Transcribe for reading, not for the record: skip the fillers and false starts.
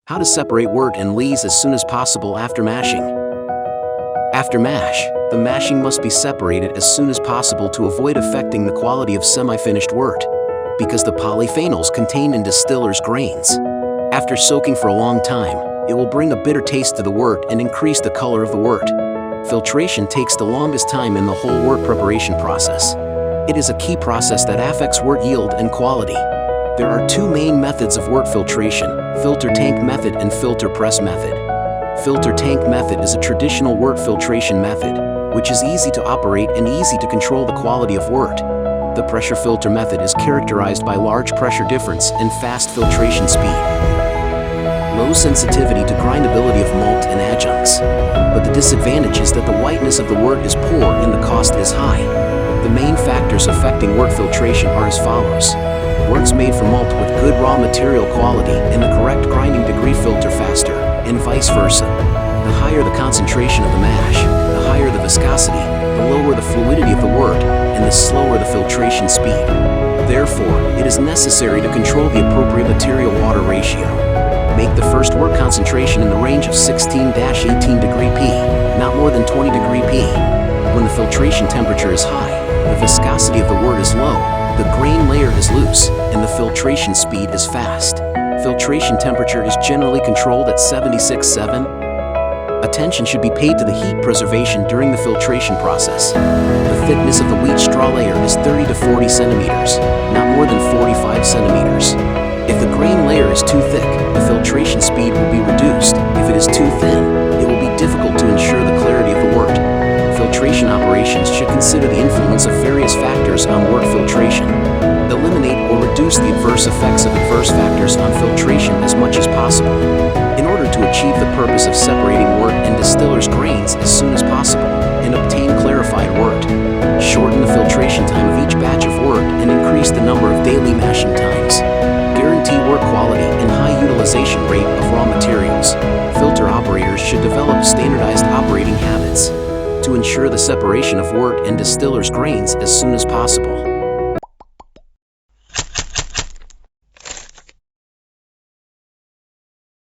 How to separate wort and lees as soon as possible after mashing. After mash, the mashing must be separated as soon as possible to avoid affecting the quality of semi-finished wort, because the polyphenols contained in distiller's grains. After soaking for a long time, it will bring a bitter taste to the wort and increase the color of the wort. Filtration takes the longest time in the whole wort preparation process. It is a key process that affects wort yield and quality. There are two main methods of wort filtration: filter tank method and filter press method. Filter tank method is a traditional wort filtration method, which is easy to operate and easy to control the quality of wort. The pressure filter method is characterized by large pressure difference and fast filtration speed. Low sensitivity to grindability of malt and adjuncts. But the disadvantage is that the whiteness of the wort is poor and the cost is high. The main factors affecting wort filtration are as follows. Worts made from malt with good raw material quality and the correct grinding degree filter faster, and vice versa. The higher the concentration of the mash, the higher the viscosity, the lower the fluidity of the wort, and the slower the filtration speed. Therefore, it is necessary to control the appropriate material-water ratio. Make the first wort concentration in the range of 16-18 degree P, not more than 20 degree P. When the filtration temperature is high, the viscosity of the wort is low, the grain layer is loose, and the filtration speed is fast. Filtration temperature is generally controlled at 76.7. Attention should be paid to the heat preservation during the filtration process. The thickness of the wheat straw layer is 30 to 40 centimeters, not more than 45 centimeters. If the grain layer is too thick, the filtration speed will be reduced. If it is too thin, it will be difficult to ensure the clarity of the wort. Filtration operations should consider the influence of various factors on wort filtration. Eliminate or reduce the adverse effects of adverse factors on filtration as much as possible. In order to achieve the purpose of separating wort and distiller's grains as soon as possible and obtain clarified wort, shorten the filtration time of each batch of wort and increase the number of daily mashing times. Guarantee wort quality and high utilization rate of raw materials. Filter operators should develop standardized operating habits to ensure the separation of wort and distiller's grains as soon as possible.